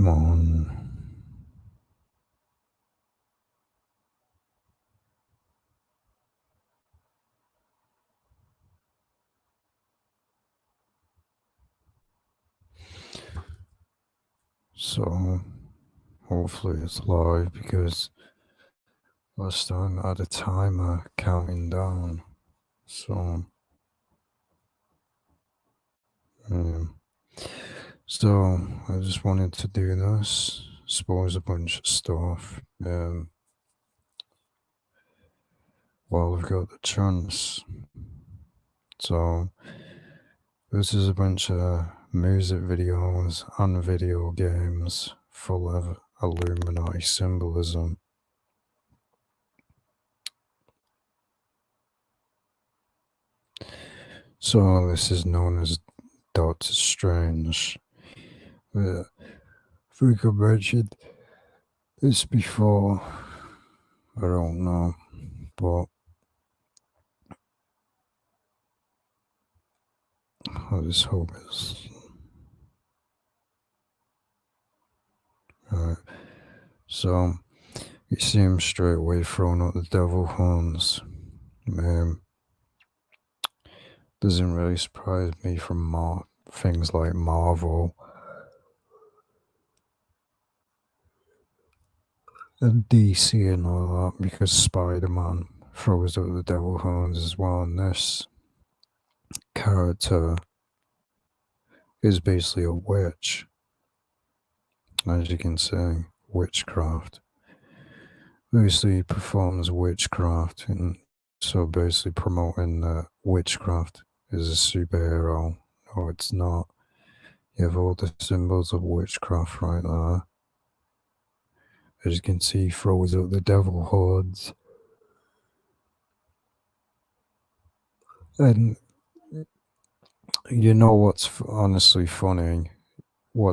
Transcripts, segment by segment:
Come on. So, hopefully it's live because last time I had a timer counting down. So, yeah. So, I just wanted to do this, expose a bunch of stuff, while we've got the chance. So, this is a bunch of music videos and video games full of Illuminati symbolism. So, this is known as Doctor Strange. I think I mentioned this before. I don't know, but I just hope it's right. So you see him straight away throwing out the devil horns. Um, doesn't really surprise me from things like Marvel and DC and all that, because Spider-Man throws out the devil horns as well. And this character is basically a witch, as you can see, witchcraft. Basically performs witchcraft, and so basically promoting witchcraft is a superhero. No, it's not. You have all the symbols of witchcraft right there. As you can see, he throws out the devil horns. And you know what's honestly funny?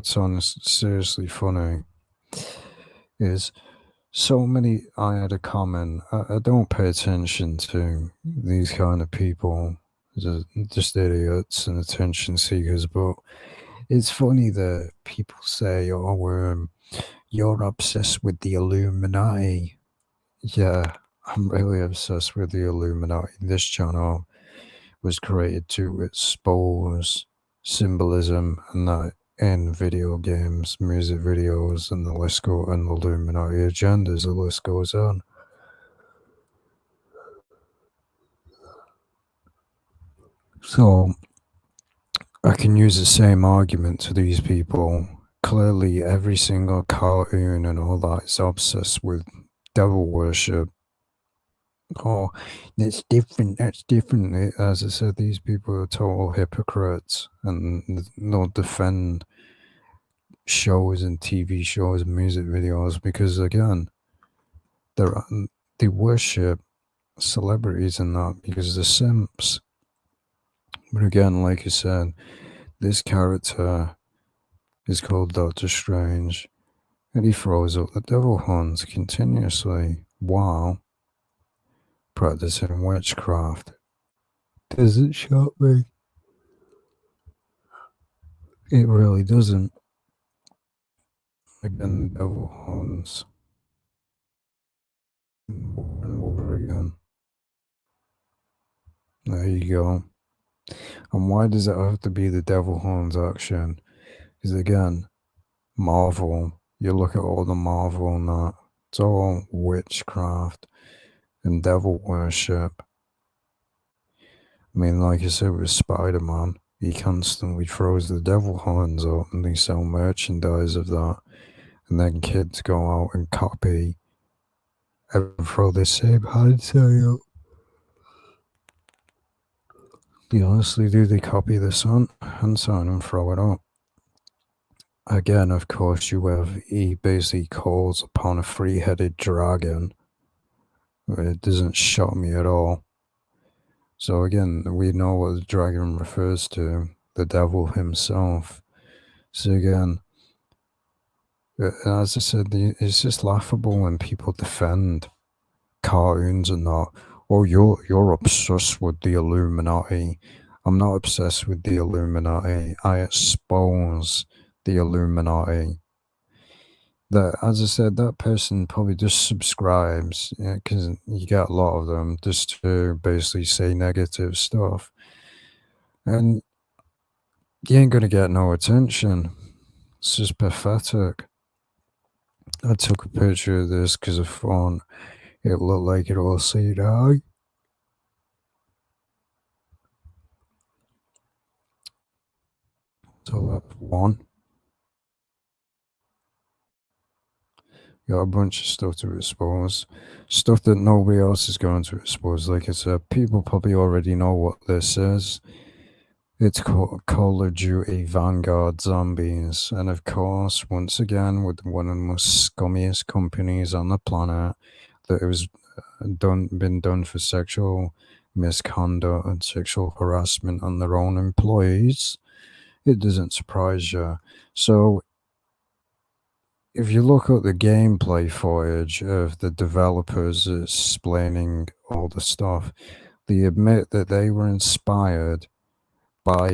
Seriously funny is so many. I had a comment. I don't pay attention to these kind of people, just idiots and attention seekers. But it's funny that people say, "Oh, you're obsessed with the Illuminati." Yeah, I'm really obsessed with the Illuminati. This channel was created to expose symbolism and that in video games, music videos, and the list goes, and Illuminati agendas, the list goes on. So I can use the same argument to these people. Clearly, every single cartoon and all that is obsessed with devil worship. Oh, that's different. That's different. As I said, these people are total hypocrites and they'll defend shows and TV shows and music videos because, again, they're, they worship celebrities and that because they're simps. But again, like I said, this character is called Doctor Strange and he throws out the devil horns continuously while practicing witchcraft. Does it shock me? It really doesn't. Again, the devil horns over and over again. There you go. And why does it have to be the devil horns action? Because again, Marvel, you look at all the Marvel and that, it's all witchcraft and devil worship. I mean, like I said with Spider-Man, he constantly throws the devil horns up and they sell merchandise of that. And then kids go out and copy and throw the same hand sign up. They honestly do, they copy the hand sign and throw it up. Again, of course, he basically calls upon a three-headed dragon. It doesn't shock me at all. So again, we know what the dragon refers to, the devil himself. So again, as I said, it's just laughable when people defend cartoons and that. Oh, you're obsessed with the Illuminati. I'm not obsessed with the Illuminati. I expose the Illuminati. That, as I said, that person probably just subscribes, because you get a lot of them just to basically say negative stuff, and you ain't gonna get no attention. It's just pathetic. I took a picture of this because of fun. It looked like it all said hi. So that's one. Got a bunch of stuff to expose. Stuff that nobody else is going to expose. Like I said, people probably already know what this is. It's called Call of Duty Vanguard Zombies. And of course, once again, with one of the most scummiest companies on the planet, that it was been done for sexual misconduct and sexual harassment on their own employees. It doesn't surprise you. So if you look at the gameplay footage of the developers explaining all the stuff, they admit that they were inspired by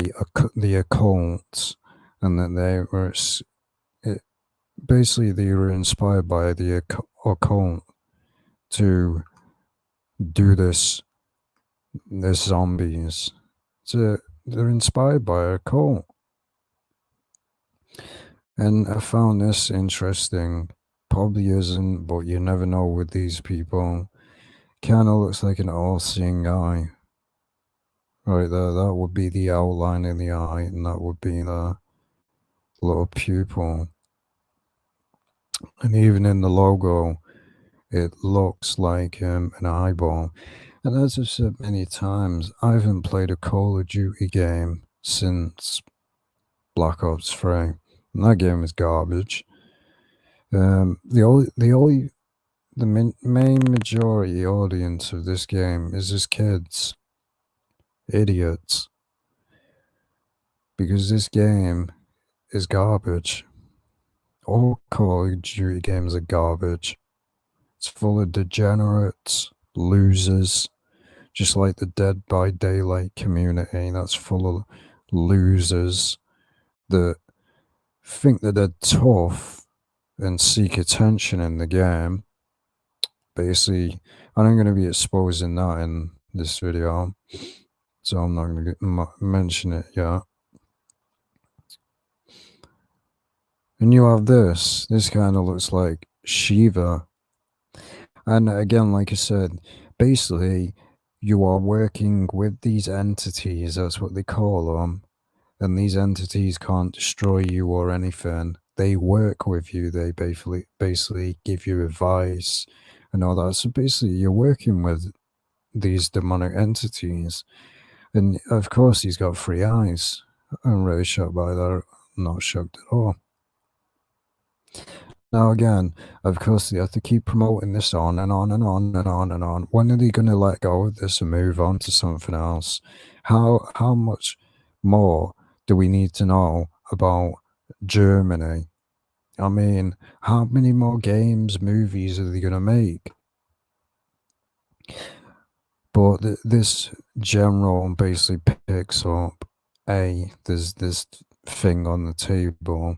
the occult, and that it, basically they were inspired by the occult to do this zombies. So they're inspired by a occult. And I found this interesting. Probably isn't, but you never know with these people. Kind of looks like an all-seeing eye. Right there, that would be the outline in the eye, and that would be the little pupil. And even in the logo, it looks like an eyeball. And as I've said many times, I haven't played a Call of Duty game since Black Ops 3. And that game is garbage. The main majority audience of this game is just kids, idiots, because this game is garbage. All Call of Duty games are garbage. It's full of degenerates, losers, just like the Dead by Daylight community. That's full of losers that think that they're tough and seek attention in the game. Basically, I'm going to be exposing that in this video, so I'm not going to mention it yet. And you have this. This kind of looks like Shiva. And again, like I said, basically, you are working with these entities. That's what they call them. And these entities can't destroy you or anything. They work with you. They basically give you advice and all that. So basically, you're working with these demonic entities. And of course, he's got three eyes. I'm really shocked by that. I'm not shocked at all. Now, again, of course, they have to keep promoting this on and on and on and on and on. When are they going to let go of this and move on to something else? How much more do we need to know about Germany? I mean, how many more games, movies are they going to make? But this general basically picks up there's this thing on the table.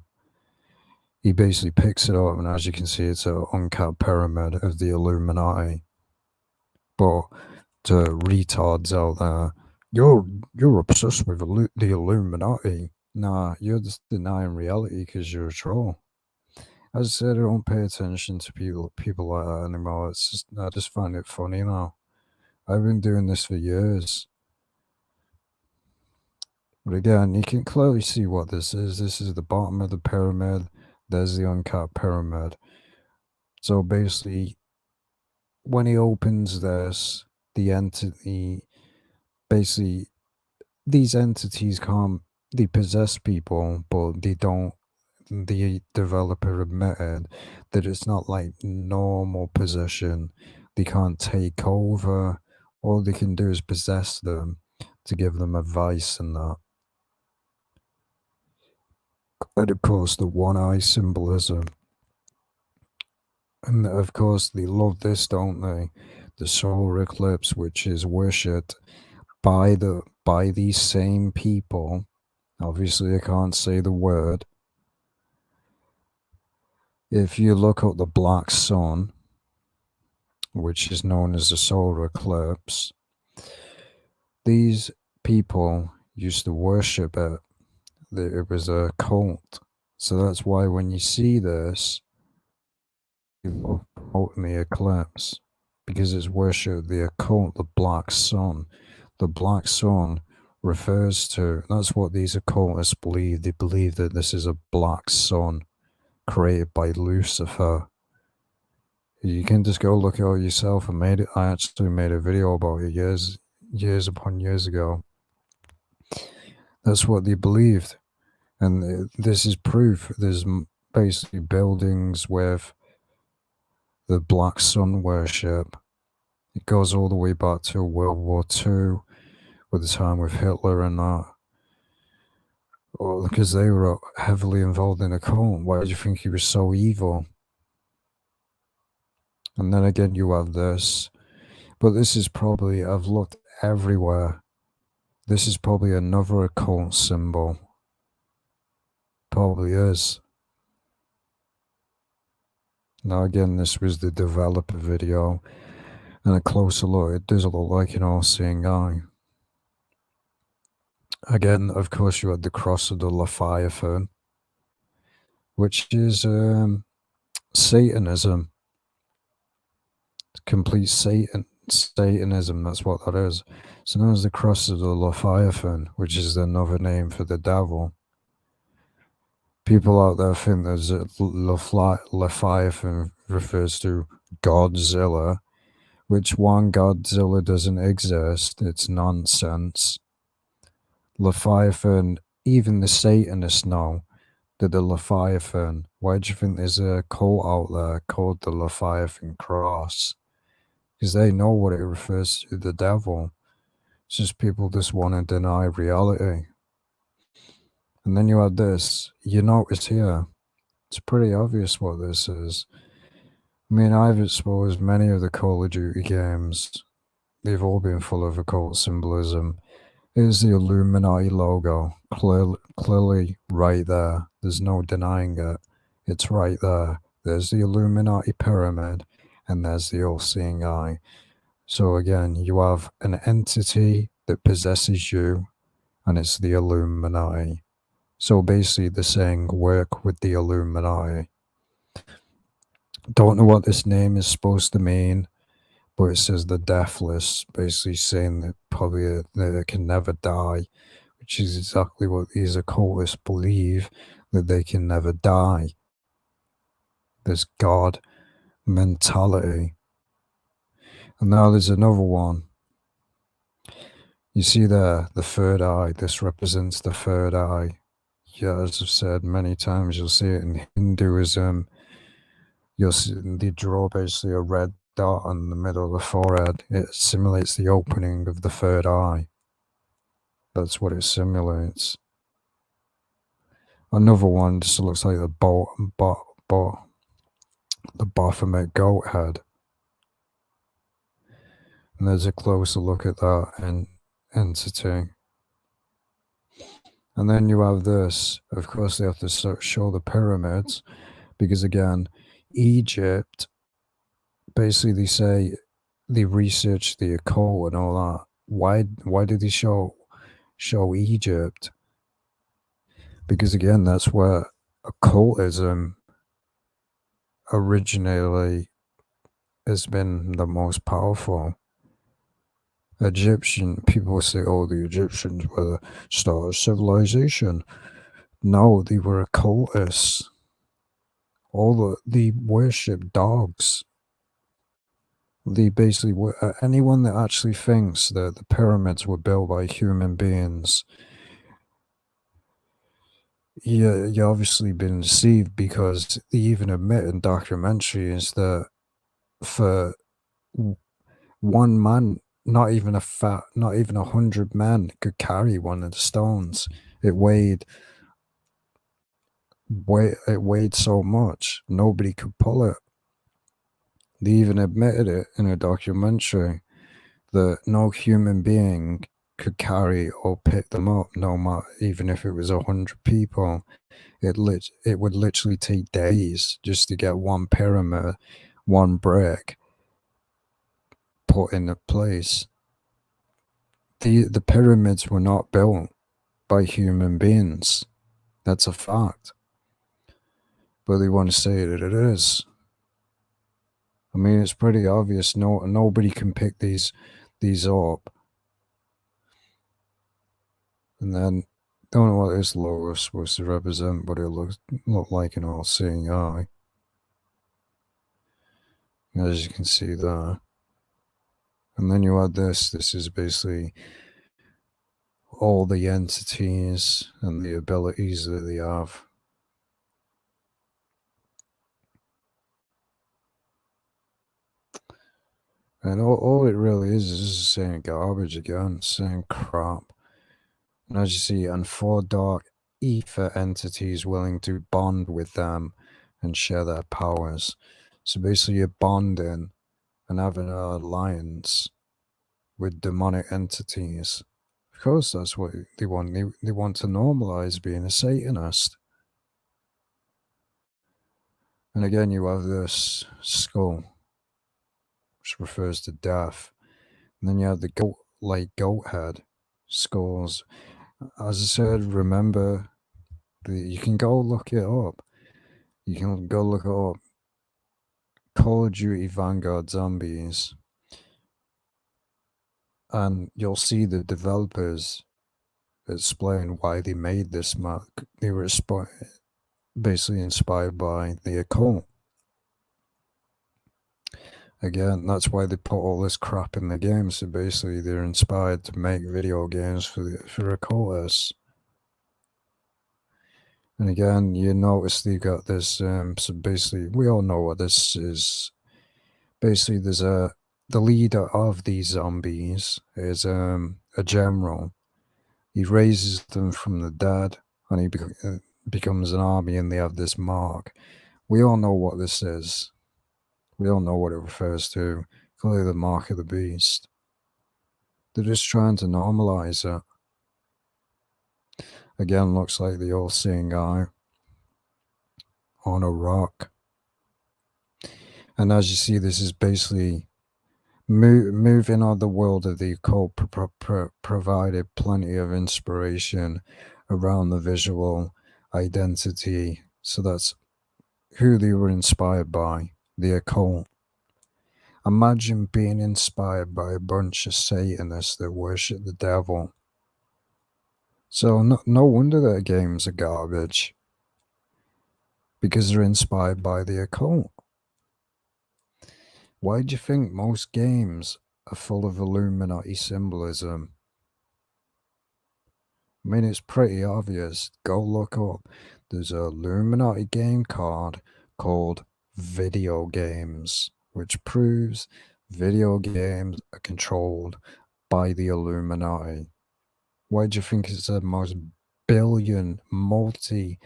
He basically picks it up, and as you can see, it's an uncapped pyramid of the Illuminati. But to retards out there, you're obsessed with the Illuminati. Nah, you're just denying reality because you're a troll. As I said, I don't pay attention to people like that anymore. It's just, I just find it funny now. I've been doing this for years. But again, you can clearly see what this is. This is the bottom of the pyramid. There's the uncapped pyramid. So basically, when he opens this, the entity, basically, these entities can't, they possess people, but they don't, the developer admitted that it's not like normal possession. They can't take over. All they can do is possess them to give them advice and that. And of course, the one eye symbolism. And of course, they love this, don't they? The solar eclipse, which is worshipped by these same people. Obviously, I can't say the word. If you look at the black sun, which is known as the solar eclipse, these people used to worship it. It was a cult. So that's why when you see this, people promoting the eclipse, because it's worship the occult, the black sun. The black sun refers to, that's what these occultists believe. They believe that this is a black sun created by Lucifer. You can just go look at it yourself. I actually made a video about it years upon years ago. That's what they believed. And this is proof. There's basically buildings with the black sun worship. It goes all the way back to World War II, with the time with Hitler and that. Well, because they were heavily involved in a cult. Why do you think he was so evil? And then again, you have this. But this is probably, I've looked everywhere. This is probably another occult symbol. Probably is. Now again, this was the developer video. And a closer look, it does look like an all-seeing eye. Again, of course, you had the cross of the Leviathan, which is Satanism. Complete Satanism, that's what that is. So now there's the cross of the Leviathan, which is another name for the devil. People out there think that Leviathan refers to Godzilla, which one, Godzilla doesn't exist. It's nonsense. Leviathan, even the Satanists know that the Leviathan, why do you think there's a cult out there called the Leviathan Cross? Because they know what it refers to, the devil. It's just people just want to deny reality. And then you have this. You notice here, it's pretty obvious what this is. I mean, I've exposed many of the Call of Duty games. They've all been full of occult symbolism. Here's the Illuminati logo, clearly right there. There's no denying it. It's right there. There's the Illuminati pyramid, and there's the all-seeing eye. So again, you have an entity that possesses you, and it's the Illuminati. So basically, they're saying work with the Illuminati. Don't know what this name is supposed to mean, but it says the deathless, basically saying that probably they can never die, which is exactly what these occultists believe, that they can never die. This God mentality. And now there's another one. You see there, the third eye. This represents the third eye. Yeah, as I've said many times, you'll see it in Hinduism. You'll see they draw basically a red dot on the middle of the forehead. It simulates the opening of the third eye. That's what it simulates. Another one just looks like the Baphomet goat head. And there's a closer look at that entity. And then you have this. Of course, they have to show the pyramids, because again, Egypt, basically they say they research the occult and all that. Why did they show Egypt? Because again, that's where occultism originally has been the most powerful. Egyptian people say, oh, the Egyptians were the start of civilization. No, they were occultists. They worship dogs. They basically anyone that actually thinks that the pyramids were built by human beings, you obviously been deceived, because they even admit in documentaries that for one man, not even 100 men could carry one of the stones. It weighed so much, nobody could pull it. They even admitted it in a documentary that no human being could carry or pick them up, no matter, even if it was 100 people. It would literally take days just to get one pyramid, one brick put into place. The pyramids were not built by human beings. That's a fact. But they want to say that it is. I mean, it's pretty obvious. Nobody can pick these up. And then, don't know what this logo is supposed to represent, but it look like an all-seeing eye. As you can see there. And then you add this. This is basically all the entities and the abilities that they have. And all it really is just saying garbage again, saying crap. And as you see, and four dark ether entities willing to bond with them and share their powers. So basically you're bonding and having an alliance with demonic entities. Of course that's what they want. They want to normalize being a Satanist. And again you have this skull, which refers to death. And then you have the goat head skulls. As I said, remember, you can go look it up. You can go look it up. Call of Duty Vanguard Zombies. And you'll see the developers explain why they made this map. They were basically inspired by the occult. Again, that's why they put all this crap in the game. So basically, they're inspired to make video games for occultists. And again, you notice they got this. So basically, we all know what this is. Basically, there's the leader of these zombies is a general. He raises them from the dead, and he becomes an army, and they have this mark. We all know what this is. We all know what it refers to. Clearly, the mark of the beast. They're just trying to normalize it. Again, looks like the all-seeing eye on a rock. And as you see, this is basically moving on the world of the occult provided plenty of inspiration around the visual identity. So that's who they were inspired by, the occult. Imagine being inspired by a bunch of Satanists that worship the devil. So no wonder their games are garbage, because they're inspired by the occult. Why do you think most games are full of Illuminati symbolism? I mean, it's pretty obvious. Go look up. There's a Illuminati game card called Video Games, which proves video games are controlled by the Illuminati. Why do you think it's the most multi-billion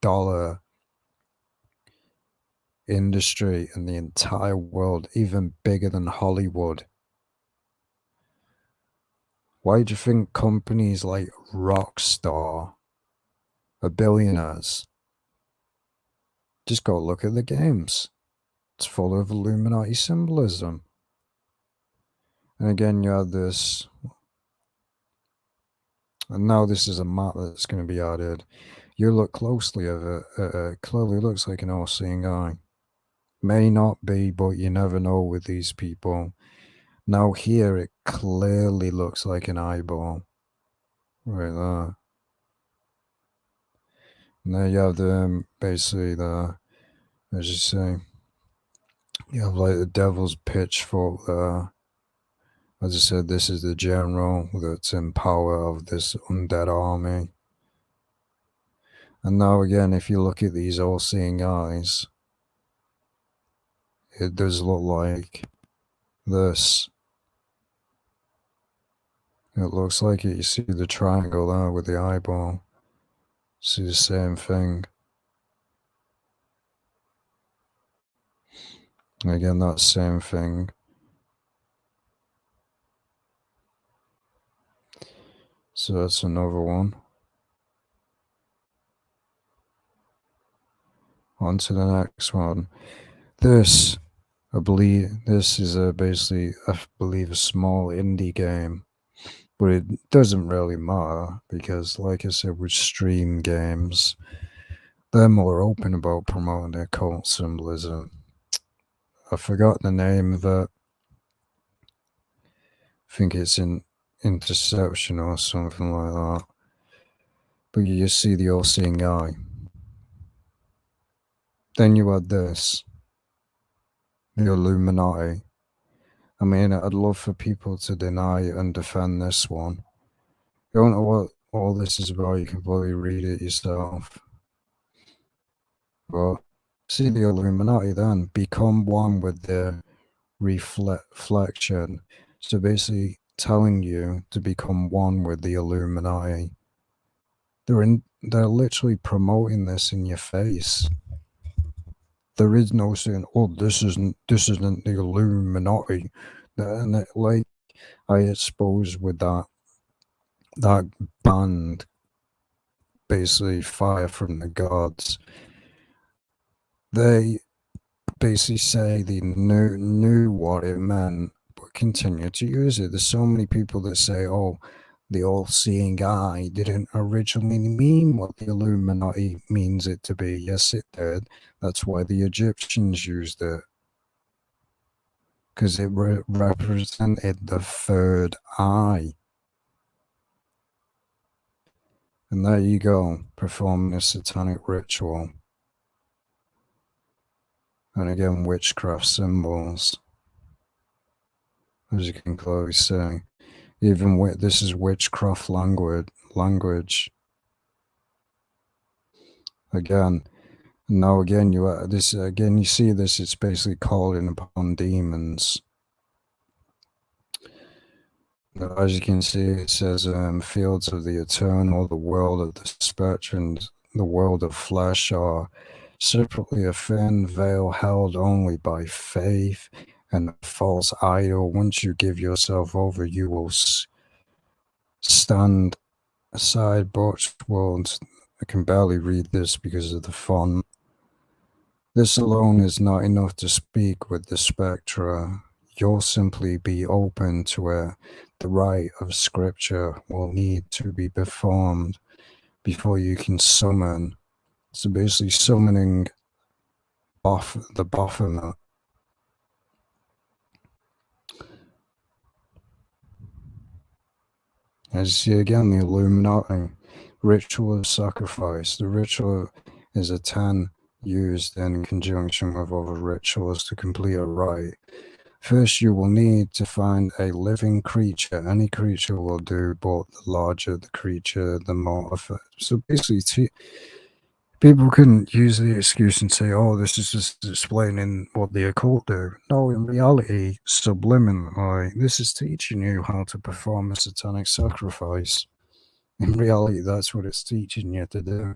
dollar industry in the entire world, even bigger than Hollywood? Why do you think companies like Rockstar are billionaires? Just go look at the games. It's full of Illuminati symbolism. And again, you have this, and now this is a map that's going to be added. You look closely at it, it clearly looks like an all-seeing eye. May not be, but you never know with these people. Now here, it clearly looks like an eyeball. Right there. And there you have basically as you say, you have like the devil's pitchfork there. As I said, this is the general that's in power of this undead army. And now again, if you look at these all-seeing eyes, it does look like this. It looks like it. You see the triangle there with the eyeball. See the same thing. And again, that same thing. So that's another one. On to the next one. This, I believe, this is basically, I believe, a small indie game. But it doesn't really matter because, like I said, with stream games, they're more open about promoting occult symbolism. I forgot the name of it. I think it's in Interception or something like that. But you just see the all-seeing eye. Then you had this, the Illuminati. I mean, I'd love for people to deny and defend this one. You don't know what all this is about, you can probably read it yourself. But see the Illuminati then, become one with the reflection. So basically telling you to become one with the Illuminati. They're literally promoting this in your face. There is no saying, "Oh, this isn't the Illuminati," and like I suppose with that band, basically Fire from the Gods, they basically say they knew what it meant, but continue to use it. There's so many people that say, "Oh, the all-seeing eye didn't originally mean what the Illuminati means it to be." Yes, it did. That's why the Egyptians used it, because it represented the third eye. And there you go, performing a satanic ritual. And again, witchcraft symbols, as you can clearly see. Even this is witchcraft language. Again, now again, you see this, it's basically calling upon demons. Now, as you can see, it says fields of the eternal, the world of the spectrum, the world of flesh are separately a thin veil held only by faith and a false idol. Once you give yourself over, you will stand aside. Botched worlds. I can barely read this because of the font. This alone is not enough to speak with the spectra. You'll simply be open to it. The rite of scripture will need to be performed before you can summon. So basically summoning the Baphomet. As you see again, the Illuminati. Ritual of sacrifice. The ritual is a 10 used in conjunction with other rituals to complete a rite. First, you will need to find a living creature. Any creature will do, but the larger the creature, the more effective. So basically, people can use the excuse and say, "Oh, this is just explaining what the occult do." No, in reality, subliminally, this is teaching you how to perform a satanic sacrifice. In reality, that's what it's teaching you to do.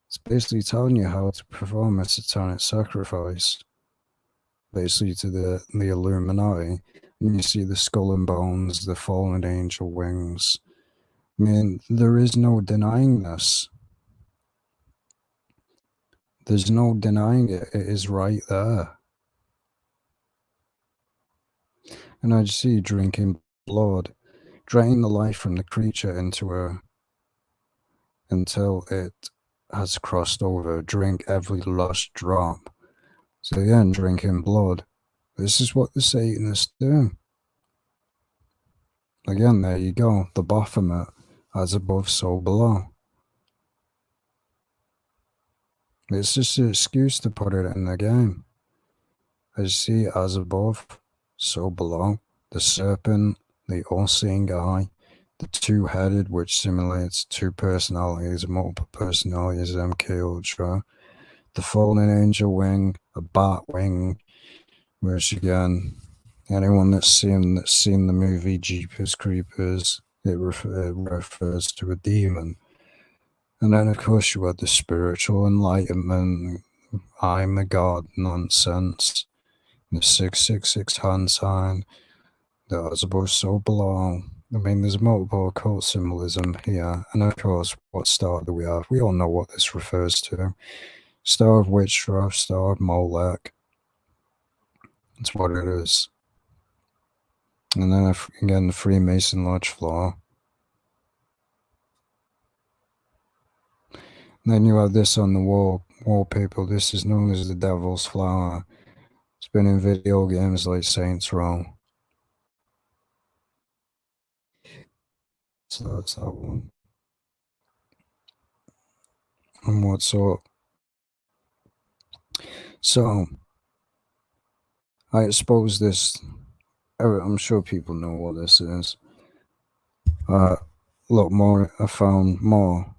It's basically telling you how to perform a satanic sacrifice, basically to the Illuminati. And you see the skull and bones, the fallen angel wings. I mean, there is no denying this. There's no denying it. It is right there. And I just see drinking blood, drain the life from the creature into her until it has crossed over. Drink every last drop. So again, drinking blood. This is what the Satanists do. Again, there you go. The Baphomet, as above, so below. It's just an excuse to put it in the game. As you see, as above, so below. The serpent, the all-seeing eye, the two-headed, which simulates two personalities, multiple personalities, MK Ultra. The fallen angel wing, a bat wing, which again, anyone that's seen the movie Jeepers Creepers, it refers to a demon. And then, of course, you had the spiritual enlightenment, I'm a god nonsense, the 666 hand sign, the as above, so below, I mean, there's multiple occult symbolism here, and of course, what star do we have? We all know what this refers to. Star of Witchcraft, Star of Molech. That's what it is. And then again, the Freemason Lodge floor. And then you have this on the wallpaper. This is known as the Devil's Flower. It's been in video games like Saints Row. So that's that one. And what's up? So, I suppose this, I'm sure people know what this is. Look more, I found more.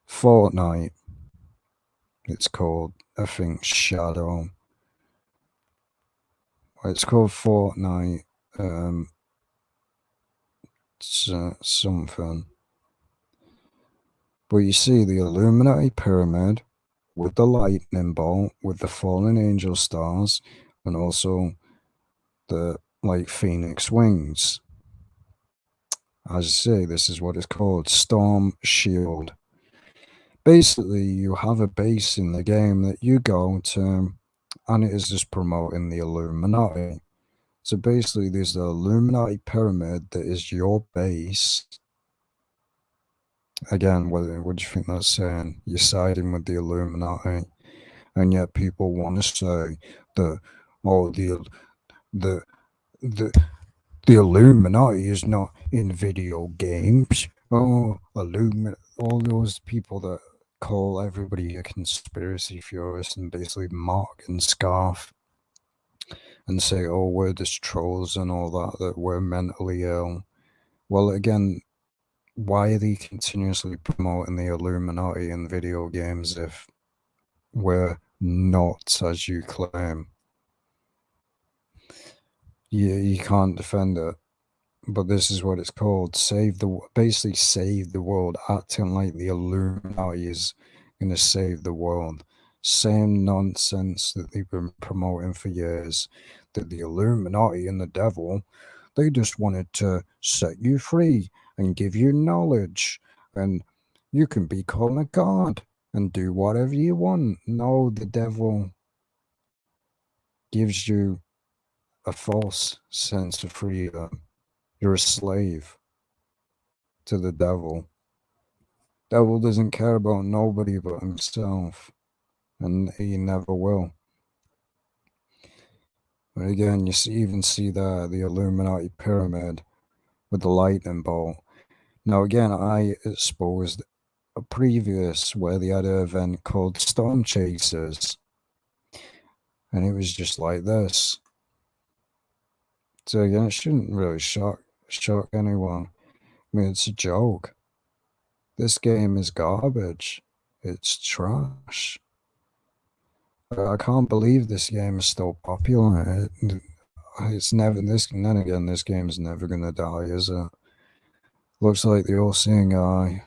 Fortnite. It's called, I think, Shadow. It's called Fortnite. Something. But you see the Illuminati pyramid with the lightning bolt, with the fallen angel stars, and also the like phoenix wings. As I say, this is what it's called, Storm Shield. Basically, you have a base in the game that you go to, and it is just promoting the Illuminati. So basically, there's the Illuminati pyramid that is your base. Again, what do you think that's saying? You're siding with the Illuminati, and yet people want to say that, oh, the the the Illuminati is not in video games. Oh, all those people that call everybody a conspiracy theorist and basically mock and scoff and say, oh, we're just trolls and all that we're mentally ill. Well, again, why are they continuously promoting the Illuminati in video games if we're not, as you claim? You can't defend it. But this is what it's called: basically save the world, acting like the Illuminati is going to save the world. Same nonsense that they've been promoting for years, that the Illuminati and the devil, they just wanted to set you free and give you knowledge, and you can be called a god and do whatever you want. No, the devil gives you a false sense of freedom. You're a slave to the devil. Devil doesn't care about nobody but himself, and he never will. But again, even see the Illuminati pyramid with the lightning bolt. Now again, I exposed a previous where they had an event called Storm Chasers, and it was just like this. So again, it shouldn't really shock anyone. I mean, it's a joke. This game is garbage. It's trash. I can't believe this game is still popular. It's never this. And then again, this game is never gonna die, is it? Looks like the all-seeing eye.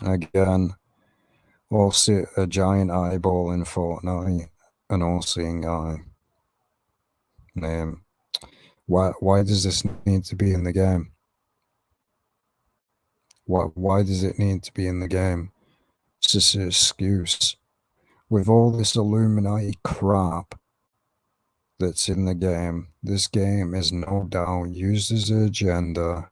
Again, all see a giant eyeball in Fortnite, an all-seeing eye. Name. Why does this need to be in the game? Why does it need to be in the game? It's just an excuse. With all this Illuminati crap that's in the game, this game is no doubt used as an agenda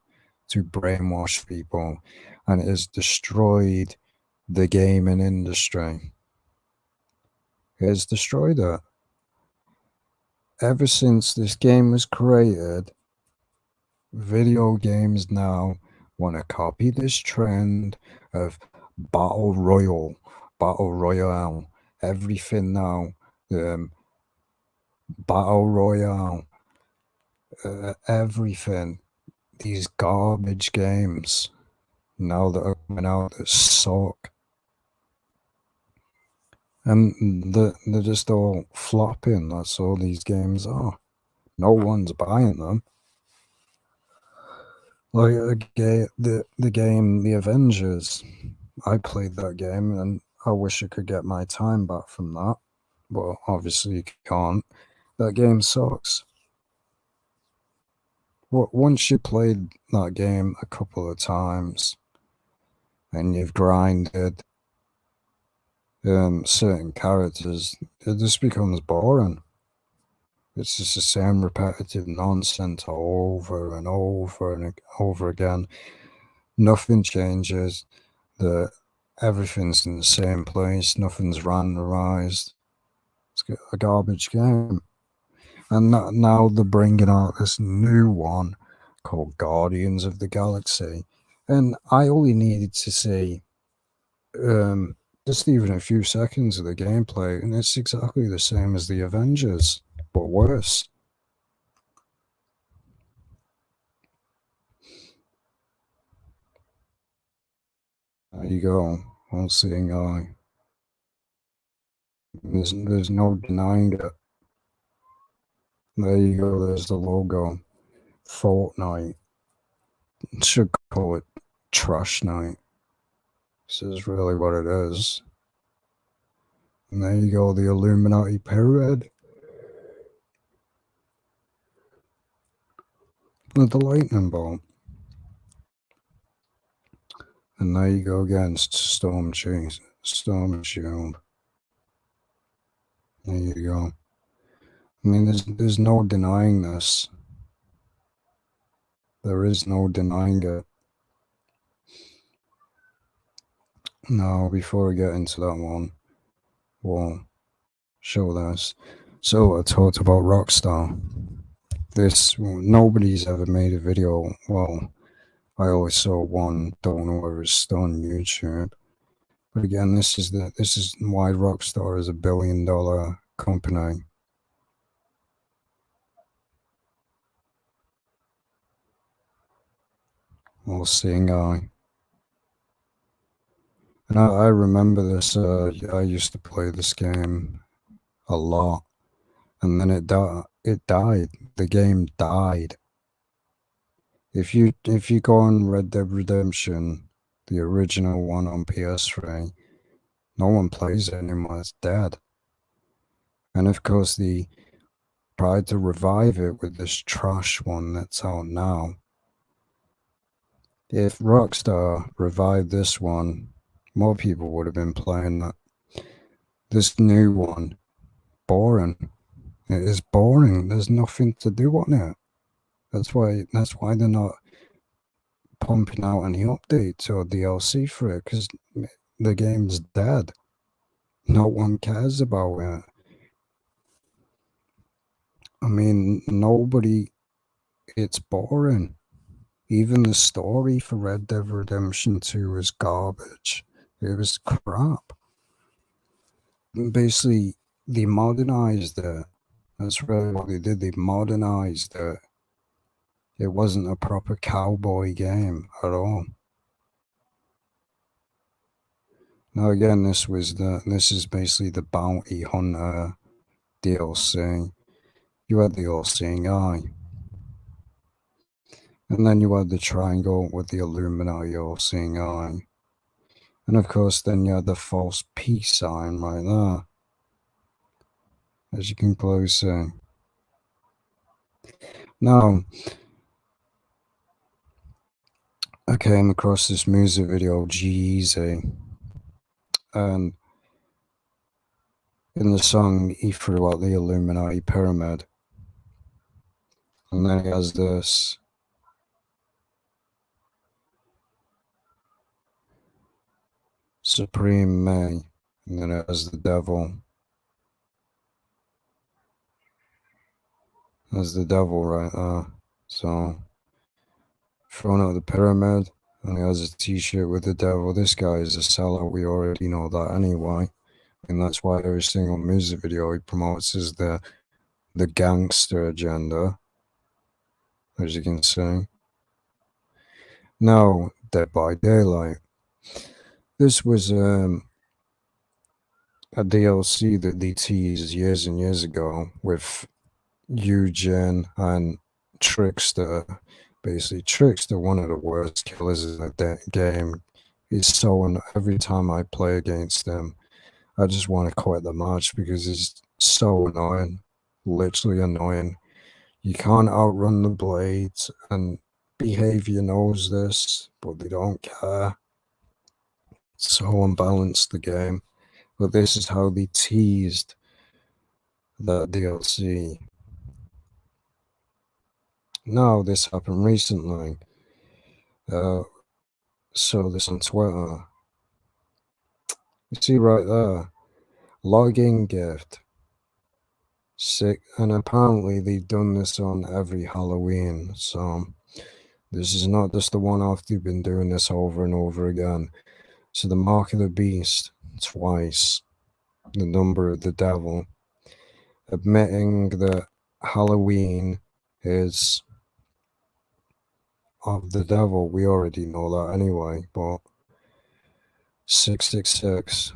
to brainwash people, and it has destroyed the gaming industry. It has destroyed it. Ever since this game was created, video games now want to copy this trend of battle royale, everything now, battle royale, everything. These garbage games now that are coming out that suck. And they're just all flopping. That's all these games are. No one's buying them. Like the game The Avengers. I played that game and I wish I could get my time back from that. But obviously you can't. That game sucks. once you played that game a couple of times and you've grinded certain characters, it just becomes boring. It's just the same repetitive nonsense over and over and over again. Nothing changes. Everything's in the same place. Nothing's randomized. It's a garbage game. And now they're bringing out this new one called Guardians of the Galaxy. And I only needed to see just even a few seconds of the gameplay, and it's exactly the same as the Avengers, but worse. There you go, all seeing eye. There's no denying it. There you go, there's the logo. Fortnite. Should call it Trash Night. This is really what it is. And there you go, the Illuminati pyramid. With the lightning bolt. And there you go again, Storm Shield. There you go. I mean, there's no denying this. There is no denying it. Now, before we get into that one, we'll show this. So I talked about Rockstar. Nobody's ever made a video. Well, I always saw one. Don't know whether it's still on YouTube. But again, this is why Rockstar is $1 billion company. All seeing eye. And I remember this. I used to play this game a lot, and then it died. The game died. If you go on Red Dead Redemption, the original one on PS3, no one plays it anymore. It's dead. And of course, they tried to revive it with this trash one that's out now. If Rockstar revived this one, more people would have been playing that. This new one, boring. It is boring. There's nothing to do on it. That's why they're not pumping out any updates or DLC for it, because the game's dead. No one cares about it. I mean, it's boring. Even the story for Red Dead Redemption 2 is garbage. It was crap. Basically, they modernized it. That's really what they did. They modernized it. It wasn't a proper cowboy game at all. Now again, this is basically the Bounty Hunter DLC. You had the All-Seeing Eye. And then you had the triangle with the Illuminati All-Seeing Eye. And of course, then you had the false peace sign right there. As you can clearly see. Now, I came across this music video, G-Eazy, and in the song, he threw out the Illuminati pyramid. And then he has this Supreme May, and then it has the devil. There's the devil right there. So, throwing out the pyramid, and he has a t-shirt with the devil. This guy is a sellout. We already know that anyway. And that's why every single music video he promotes is the gangster agenda, as you can see. Now, Dead by Daylight. This was a DLC that they teased years and years ago with Eugene and Trickster. Basically, Trickster, one of the worst killers in the game. He's so every time I play against him, I just want to quit the match because he's so annoying, literally annoying. You can't outrun the blades, and behavior knows this, but they don't care. It's so unbalanced, the game. But this is how they teased that DLC. Now, this happened recently. Saw this on Twitter. You see right there, login gift. Sick, and apparently they've done this on every Halloween, so this is not just the one-off. They've been doing this over and over again. So the mark of the beast twice, the number of the devil, admitting that Halloween is of the devil. We already know that anyway, but 666.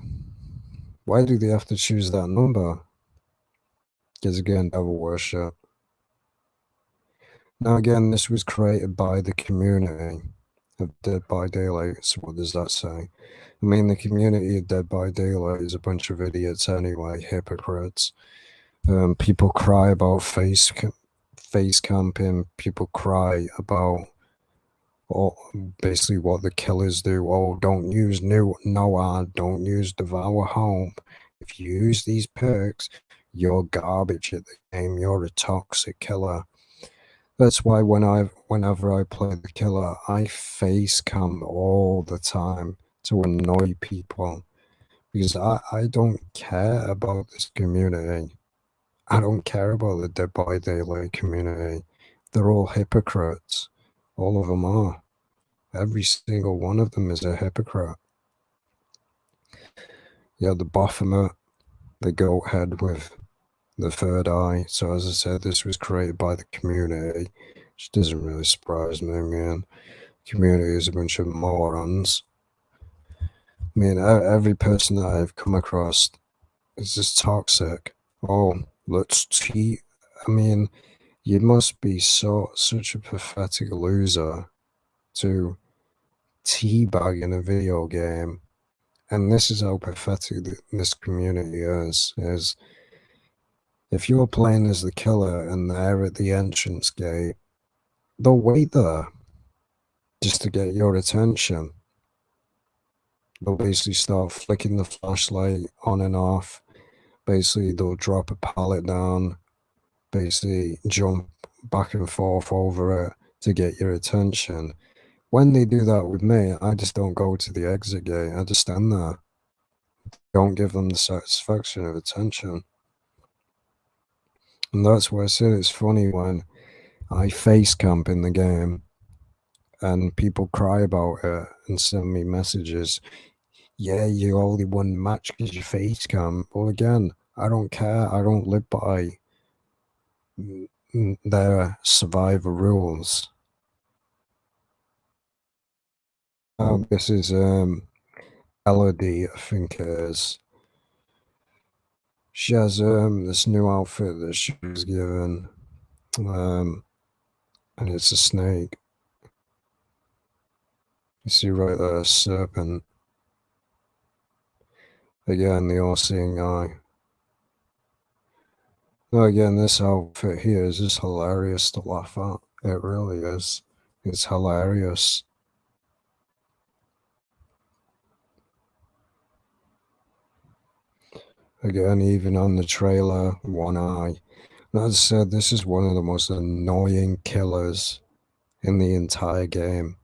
Why do they have to choose that number? Because again, devil worship. Now again, this was created by the community of Dead by Daylight. So what does that say? I mean, the community of Dead by Daylight is a bunch of idiots anyway, hypocrites. People cry about face camping. People cry about basically what the killers do. Oh, don't use Noah, don't use Devour Home. If you use these perks, you're garbage at the game. You're a toxic killer. That's why whenever I play the killer, I face cam all the time to annoy people, because I don't care about this community. I don't care about the Dead by Daylight community. They're all hypocrites. All of them are. Every single one of them is a hypocrite. Yeah, the Baphomet, the goat head with the third eye. So as I said, this was created by the community, which doesn't really surprise me, man. Community is a bunch of morons. I mean, every person that I've come across is just toxic. Oh, let's cheat. I mean, you must be such a pathetic loser to teabag in a video game. And this is how pathetic this community is if you're playing as the killer and they're at the entrance gate, they'll wait there just to get your attention. They'll basically start flicking the flashlight on and off. Basically, they'll drop a pallet down, basically jump back and forth over it to get your attention. When they do that with me, I just don't go to the exit gate. I just stand there. Don't give them the satisfaction of attention. And that's why I said it's funny when I face camp in the game and people cry about it and send me messages. Yeah, you only won the match because you face cam. Well, again, I don't care. I don't live by their survivor rules. This is Elodie, I think it is. She has this new outfit that she was given, and it's a snake. You see right there, a serpent. Again, the all-seeing eye. Now again, this outfit here is just hilarious to laugh at. It really is. It's hilarious. Again, even on the trailer, one eye. And as I said, this is one of the most annoying killers in the entire game.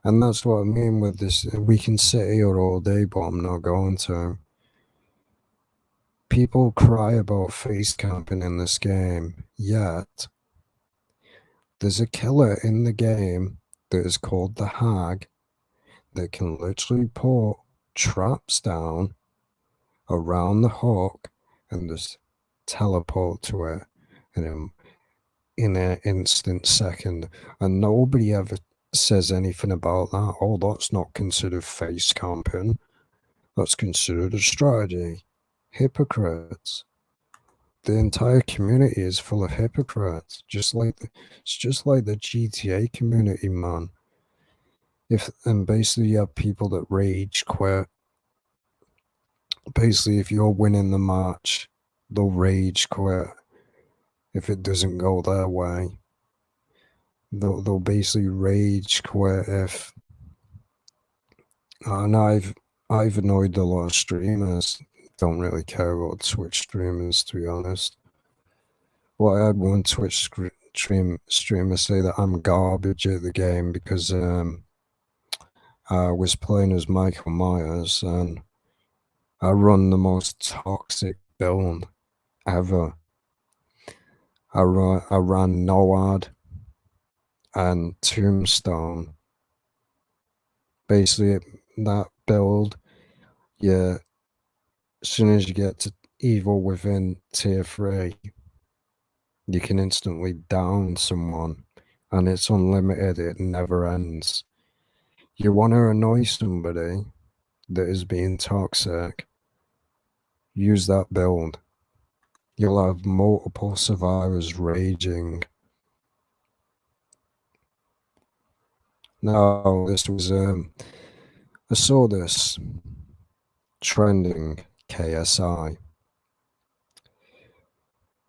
And that's what I mean with this. We can sit here all day, but I'm not going to. People cry about face camping in this game, yet there's a killer in the game that is called the Hag that can literally put traps down around the hook and just teleport to it in an instant second. And nobody ever says anything about that. Oh, that's not considered face camping. That's considered a strategy. Hypocrites. The entire community is full of hypocrites. It's just like the GTA community, man. And basically you have people that rage quit. Basically, if you're winning the match, they'll rage quit. if it doesn't go their way. They'll basically rage quit if, and I've annoyed a lot of streamers. Don't really care about Twitch streamers, to be honest. Well, I had one Twitch streamer say that I'm garbage at the game because I was playing as Michael Myers and I run the most toxic build ever. I ran Noad and Tombstone. Basically, that build, yeah, as soon as you get to evil within tier 3, you can instantly down someone, and it's unlimited, it never ends. You want to annoy somebody that is being toxic, use that build. You'll have multiple survivors raging. Now, this was, I saw this trending KSI.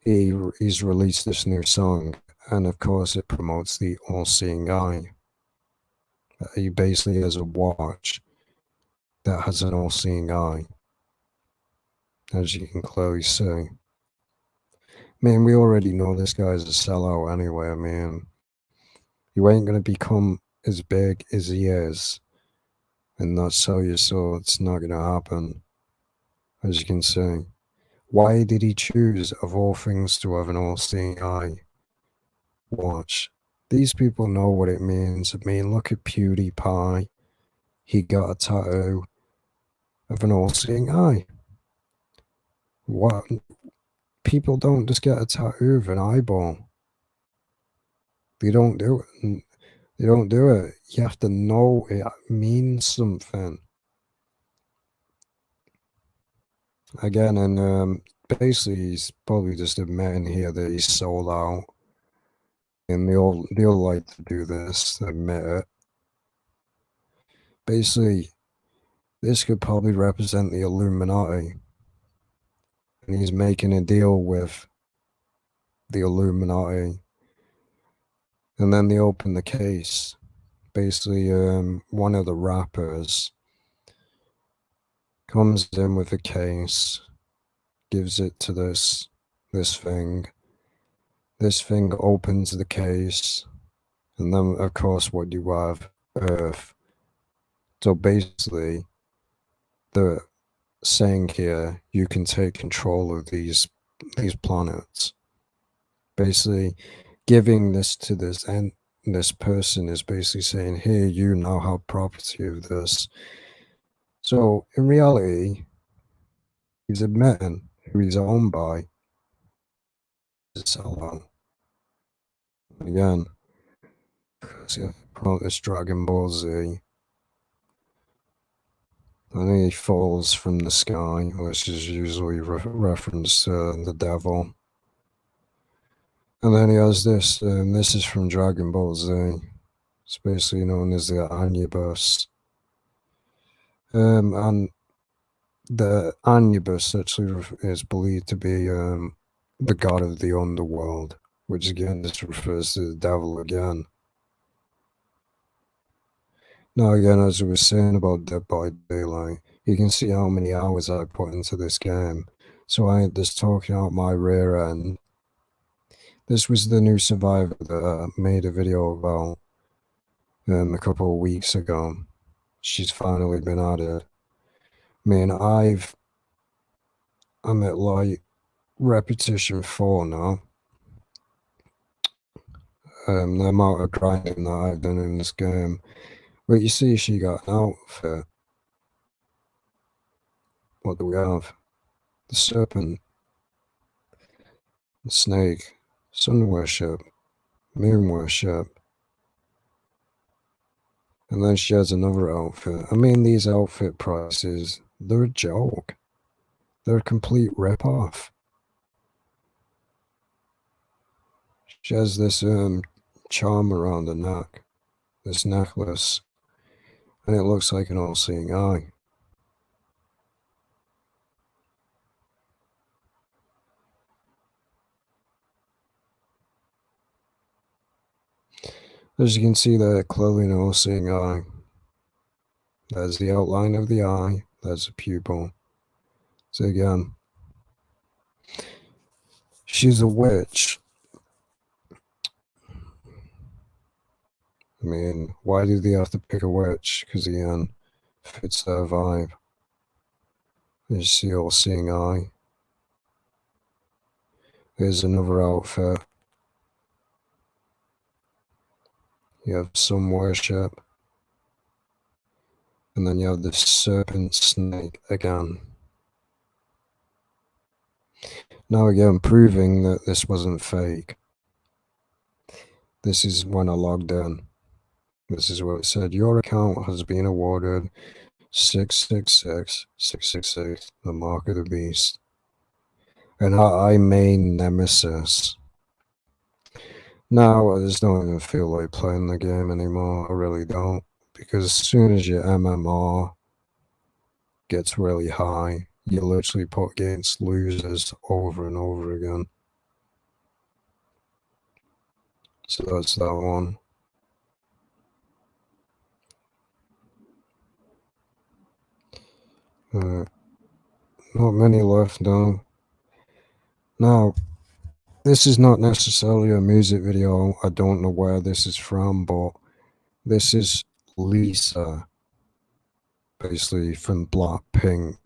He's released this new song, and of course it promotes the all-seeing eye. He basically has a watch that has an all-seeing eye, as you can clearly see. I mean, we already know this guy's a sellout anyway. I mean, you ain't gonna become as big as he is and not sell your soul. It's not gonna happen, as you can see. Why did he choose, of all things, to have an all-seeing eye watch? These people know what it means. I mean, look at PewDiePie. He got a tattoo of an all-seeing eye. What? People don't just get a tattoo of an eyeball. They don't do it. They don't do it. You have to know it means something. Again, and basically he's probably just admitting here that he's sold out. And they'll like to do this, admit it. Basically, this could probably represent the Illuminati. And he's making a deal with the Illuminati. And then they open the case. Basically, one of the rappers comes in with a case, gives it to this thing. This thing opens the case, and then of course what you have, Earth. So basically, the saying here, you can take control of these planets. Basically, giving this to this, and this person is basically saying, here, you now have property of this. So in reality, he's admitting who he's owned by. So again, promote this Dragon Ball Z. And then he falls from the sky, which is usually reference to the devil. And then he has this. This is from Dragon Ball Z. It's basically known as the Anubis. And the Anubis actually is believed to be the god of the underworld, which again, this refers to the devil again. Now, again, as I was saying about Dead by Daylight, you can see how many hours I put into this game. So I ain't just talking out my rear end. This was the new survivor that I made a video about a couple of weeks ago. She's finally been added. I mean, I'm at like repetition 4 now. The amount of grinding that I've done in this game. But you see, she got an outfit. What do we have? The serpent, the snake, sun worship, moon worship. And then she has another outfit. I mean, these outfit prices, they're a joke. They're a complete rip-off. She has this charm around the neck, this necklace, and it looks like an all-seeing eye. As you can see there, clearly an all-seeing eye. There's the outline of the eye. There's a pupil. So again, she's a witch. I mean, why do they have to pick a witch? Because again, fits their vibe. There's the all-seeing eye. Here's another outfit. You have some worship. And then you have the serpent snake again. Now again, proving that this wasn't fake. This is when I logged in. This is what it said. Your account has been awarded 666, 666, the mark of the beast. And I main nemesis. Now, I just don't even feel like playing the game anymore. I really don't. Because as soon as your MMR gets really high, you literally put against losers over and over again. So that's that one. Not many left now. Now, this is not necessarily a music video. I don't know where this is from, but this is Lisa, basically from Blackpink.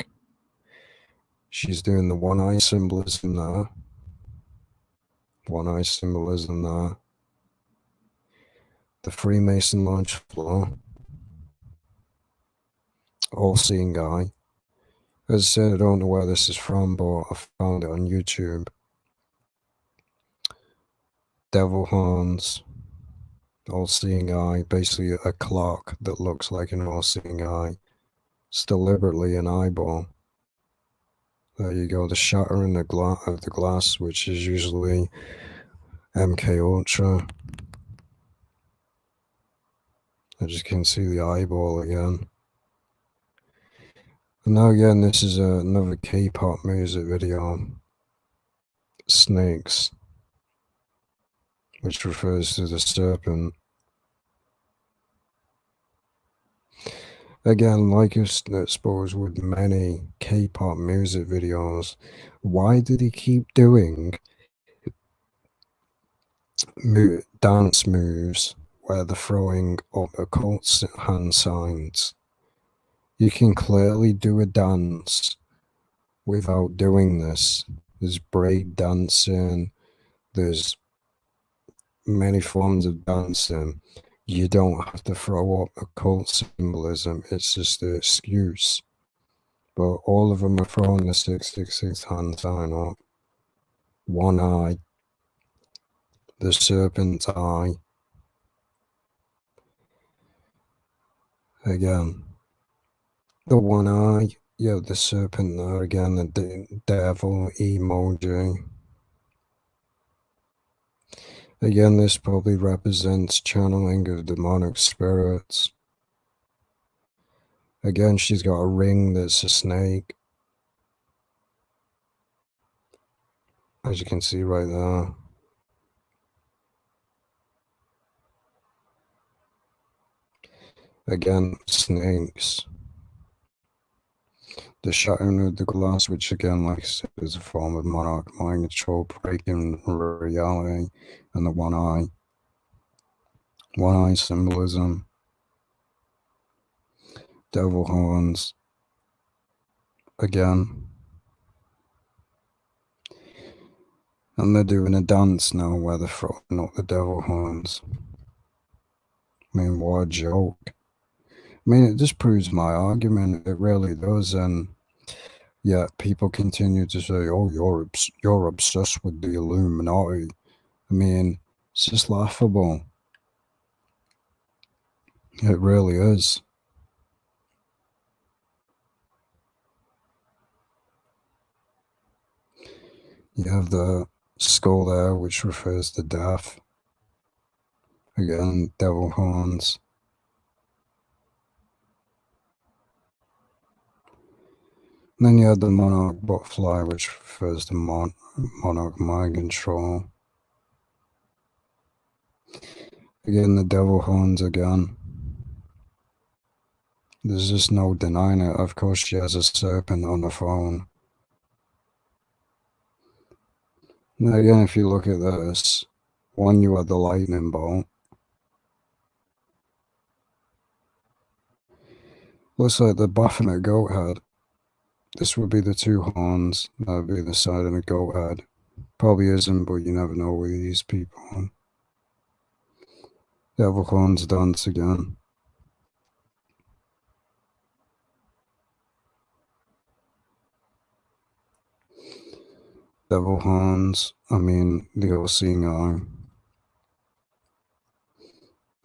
She's doing the one eye symbolism there. One eye symbolism there. The Freemason launch floor. All-seeing guy. As I said, I don't know where this is from, but I found it on YouTube. Devil horns. All-seeing eye. Basically a clock that looks like an all-seeing eye. It's deliberately an eyeball. There you go. The shattering of the glass, which is usually MK Ultra. As you can see the eyeball again. And now again, this is another K-pop music video. Snakes, which refers to the serpent. Again, like I suppose with many K-pop music videos, why do they keep doing dance moves where they're throwing up occult hand signs? You can clearly do a dance without doing this. There's break dancing, there's many forms of dancing. You don't have to throw up occult symbolism, it's just an excuse. But all of them are throwing the 666 hand sign up. One eye, the serpent's eye. Again, the one eye, you have the serpent there again, the devil emoji. Again, this probably represents channeling of demonic spirits. Again, she's got a ring that's a snake. As you can see right there. Again, snakes. The shattering of the glass, which again, like I said, is a form of monarch mind control, breaking reality, and the one eye symbolism, devil horns, again. And they're doing a dance now where they're throwing up the devil horns. I mean, what a joke. I mean, it just proves my argument. It really does. And yet people continue to say, oh, you're obsessed with the Illuminati. I mean, it's just laughable. It really is. You have the skull there, which refers to death. Again, devil horns. And then you have the monarch butterfly, which refers to monarch mind control. Again, the devil horns again. There's just no denying it. Of course, she has a serpent on the phone. Now, again, if you look at this, one, you had the lightning bolt. Looks like the Baphomet goat head. This would be the two horns. That would be the side of the goat head. Probably isn't, but you never know with these people. Devil horns dance again. Devil horns. I mean, the all-seeing eye.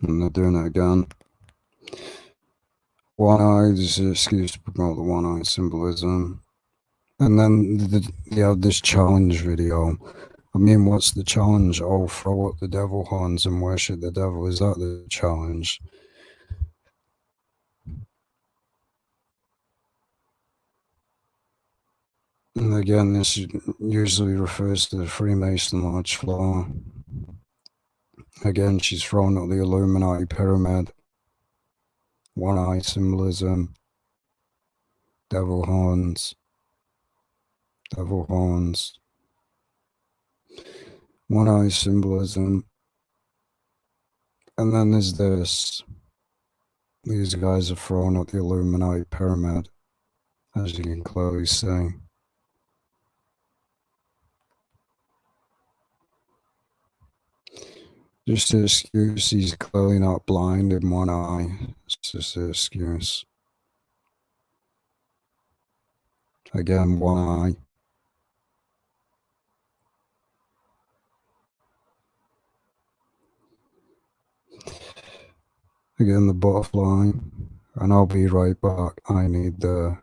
And they're doing it again. One eye is an excuse to promote the one eye symbolism. And then you have this challenge video. I mean, what's the challenge? Oh, throw up the devil horns and worship the devil. Is that the challenge? And again, this usually refers to the Freemason Lodge floor. Again, she's thrown up the Illuminati pyramid. One eye symbolism. Devil horns. Devil horns. One eye symbolism. And then there's this. These guys have thrown up the Illuminati pyramid, as you can clearly see. Just an excuse. He's clearly not blind in one eye. It's just an excuse. Again, one eye. Again, the butterfly. And I'll be right back. I need the...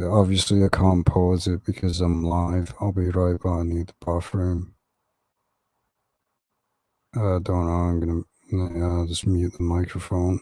Obviously, I can't pause it because I'm live. I'll be right back. I need the bathroom. I don't know. I'm going to just mute the microphone.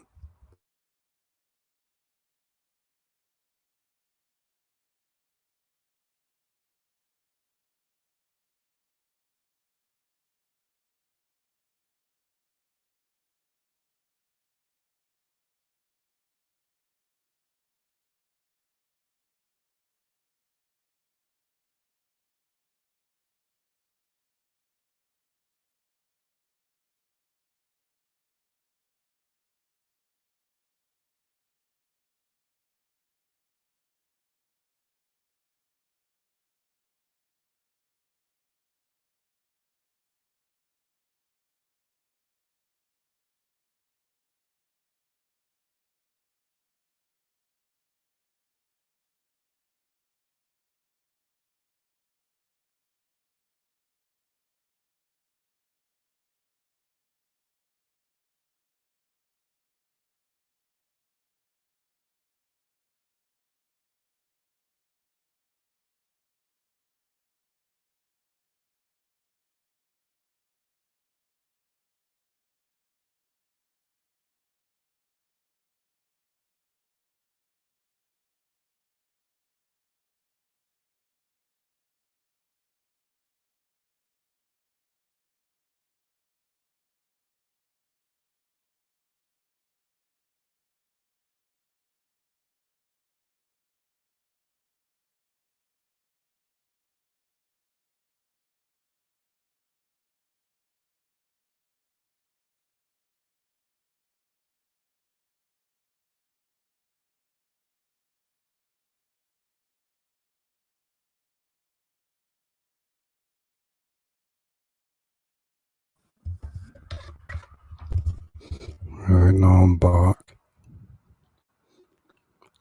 Right now I'm back.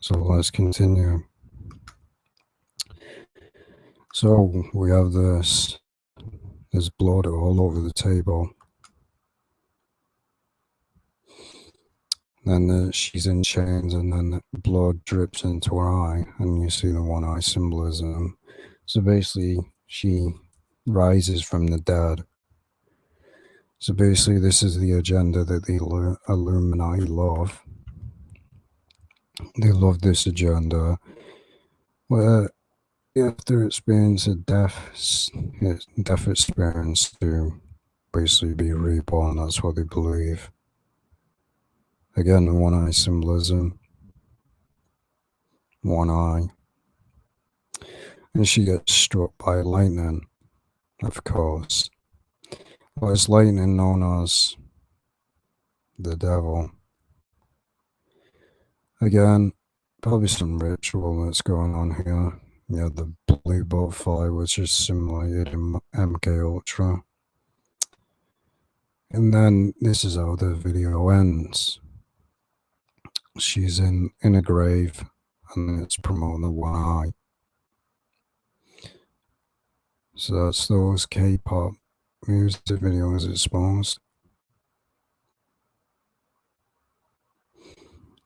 So let's continue. So we have this. There's blood all over the table. Then she's in chains, and then the blood drips into her eye, and you see the one eye symbolism. So basically, she rises from the dead. So basically, this is the agenda that the Illuminati love. They love this agenda, where after experience a death experience too, basically be reborn. That's what they believe. Again, the one eye symbolism. One eye. And she gets struck by lightning, of course. Well, it's lightning known as the devil. Again, probably some ritual that's going on here. Yeah, the blue butterfly, which is simulated in MK Ultra. And then this is how the video ends. She's in a grave, and it's promoting the one eye. So that's those K-pop music videos exposed.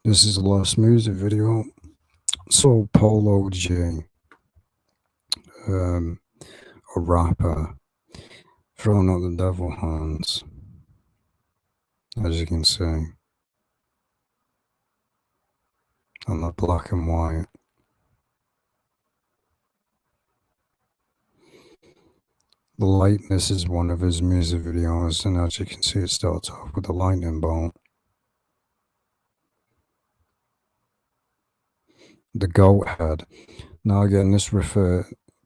This is the last music video. So Polo G, a rapper, throwing out the devil hands, as you can see, on the black and white. The lightness is one of his music videos, and as you can see, it starts off with a lightning bolt. The goat head. Now again,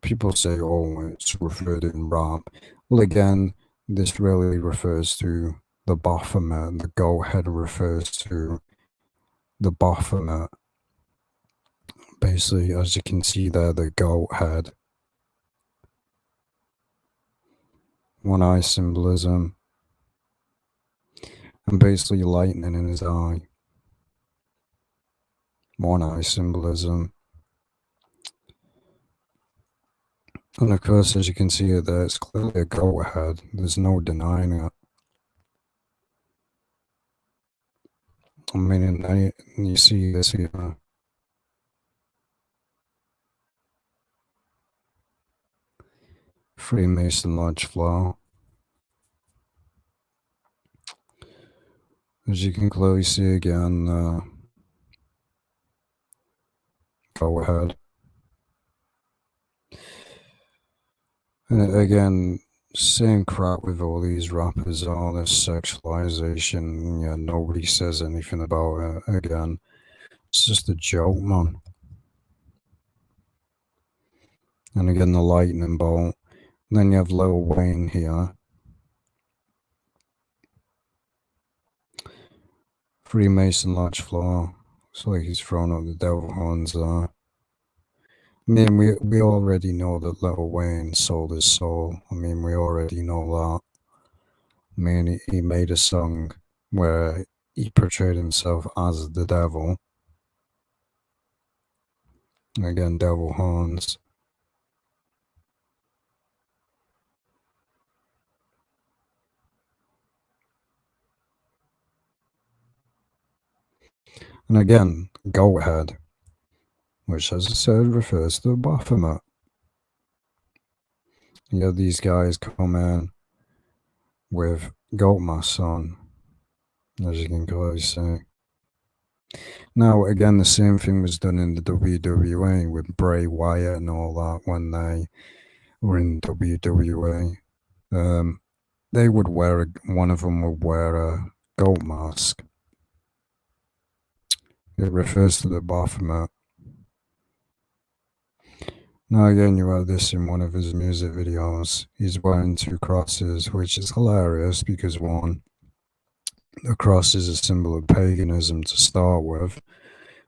people say, oh, it's referred in rap. Well, again, this really refers to the Baphomet. The goat head refers to the Baphomet. Basically, as you can see there, the goat head. One eye symbolism. And basically lightning in his eye. One eye symbolism. And of course, as you can see it there, it's clearly a goat head. There's no denying it. I mean, and you see this here. Freemason Lodge flow. As you can clearly see again, go ahead. And again, same crap with all these rappers, all this sexualization. Yeah, nobody says anything about it. Again, it's just a joke, man. And again, the lightning bolt. And then you have Lil Wayne here. Freemason Lodge floor. Looks like he's thrown up the devil horns there. I mean, we already know that Lil Wayne sold his soul. I mean, we already know that. I mean, he made a song where he portrayed himself as the devil. Again, devil horns. And again, goat head, which, as I said, refers to the Baphomet. You have these guys come in with goat masks on, as you can clearly see. Now, again, the same thing was done in the WWE with Bray Wyatt and all that when they were in WWE. They would one of them would wear a goat mask. It refers to the Baphomet. Now again, you have this in one of his music videos. He's wearing two crosses, which is hilarious because one, the cross is a symbol of paganism to start with,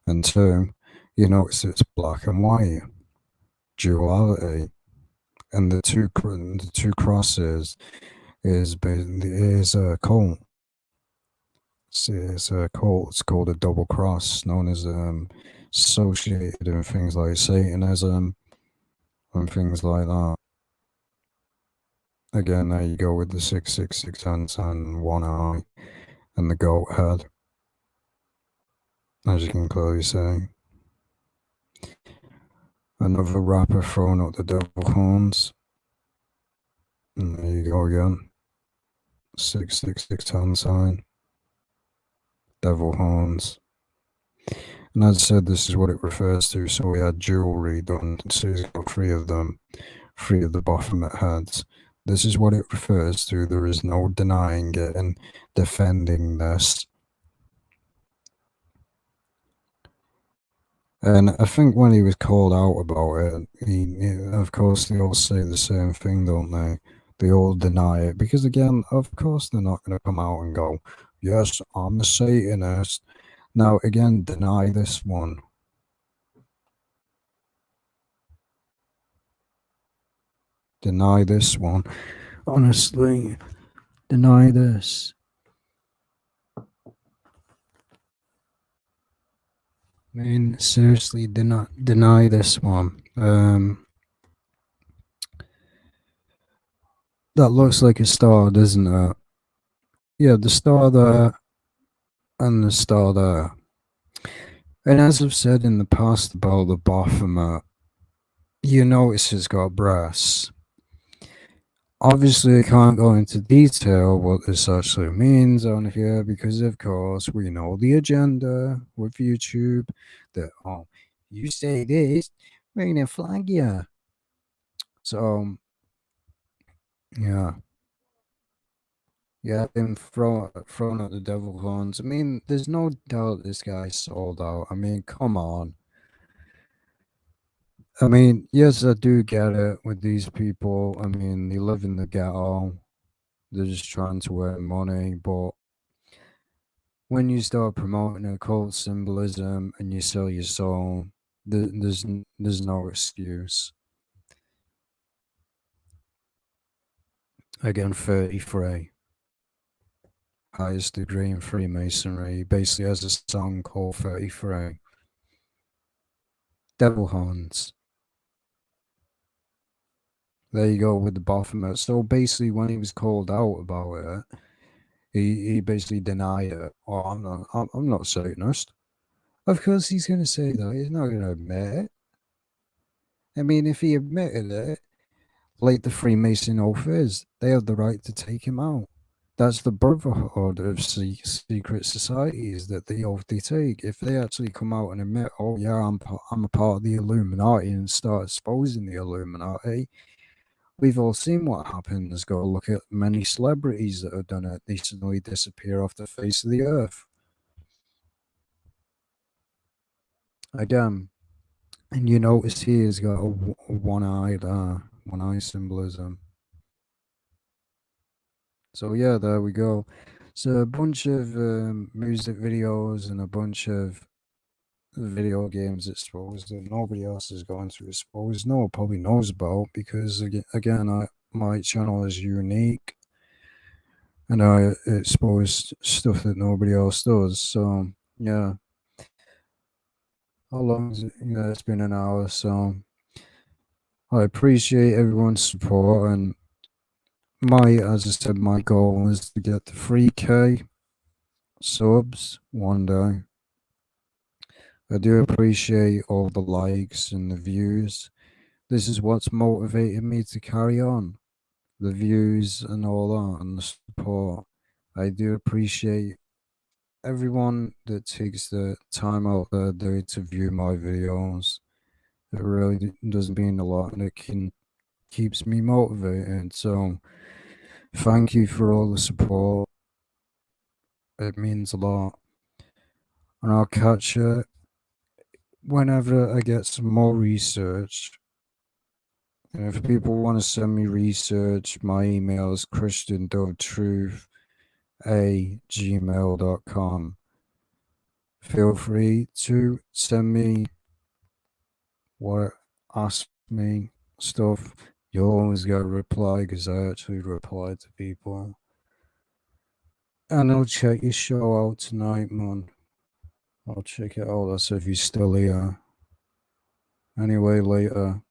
and two, you notice it's black and white, duality, and the two crosses is a cult. It's a cult. It's called a double cross, known as associated in things like Satanism and things like that. Again, there you go with the 666 hands and one eye and the goat head, as you can clearly see. Another rapper throwing up the devil horns. And there you go again. 666 hand sign. Devil horns. And as I said, this is what it refers to. So we had jewelry done. So he's got three of them. Three of the Baphomet heads. This is what it refers to. There is no denying it and defending this. And I think when he was called out about it, of course, they all say the same thing, don't they? They all deny it because, again, of course, they're not going to come out and go, "Yes, I'm a Satanist." Now, again, deny this one. Deny this one. Honestly, deny this. I mean, seriously, deny this one. That looks like a star, doesn't it? Yeah, the star there and the star there. And as I've said in the past about the Baphomet, you notice it's got breasts. Obviously, I can't go into detail what this actually means on here because, of course, we know the agenda with YouTube that, oh, you say this, we're going to flag you. So, yeah. Yeah, him thrown at the devil horns. I mean, there's no doubt this guy's sold out. I mean, come on. I mean, yes, I do get it with these people. I mean, they live in the ghetto. They're just trying to earn money. But when you start promoting occult symbolism and you sell your soul, there's no excuse. Again, 33. Highest degree in Freemasonry. He basically has a song called 33. Devil horns. There you go with the Baphomet. So basically, when he was called out about it, he basically denied it. Oh, I'm not Satanist. Of course, he's going to say that. He's not going to admit it. I mean, if he admitted it, like the Freemason oath is, they have the right to take him out. That's the brotherhood of secret societies that the oath they take. If they actually come out and admit, oh yeah, I'm a part of the Illuminati and start exposing the Illuminati, we've all seen what happens. Go look at many celebrities that have done it. They suddenly disappear off the face of the earth. Again, and you notice he has got a one eye symbolism. So yeah, there we go. So a bunch of music videos and a bunch of video games exposed that nobody else is going to expose. No one probably knows about because again, my channel is unique and I expose stuff that nobody else does. So yeah, how long is it? Yeah, it's been an hour. So I appreciate everyone's support and as I said, my goal is to get to 3K subs one day. I do appreciate all the likes and the views. This is what's motivated me to carry on. The views and all that and the support. I do appreciate everyone that takes the time out their day to view my videos. It really does mean a lot and keeps me motivated. So thank you for all the support. It means a lot. And I'll catch you whenever I get some more research. And if people want to send me research, my email is christian.truth@gmail.com. Feel free to send me what ask me stuff. You always got to reply because I actually reply to people. And I'll check your show out tonight, man. I'll check it out. That's if you're still here. Anyway, later.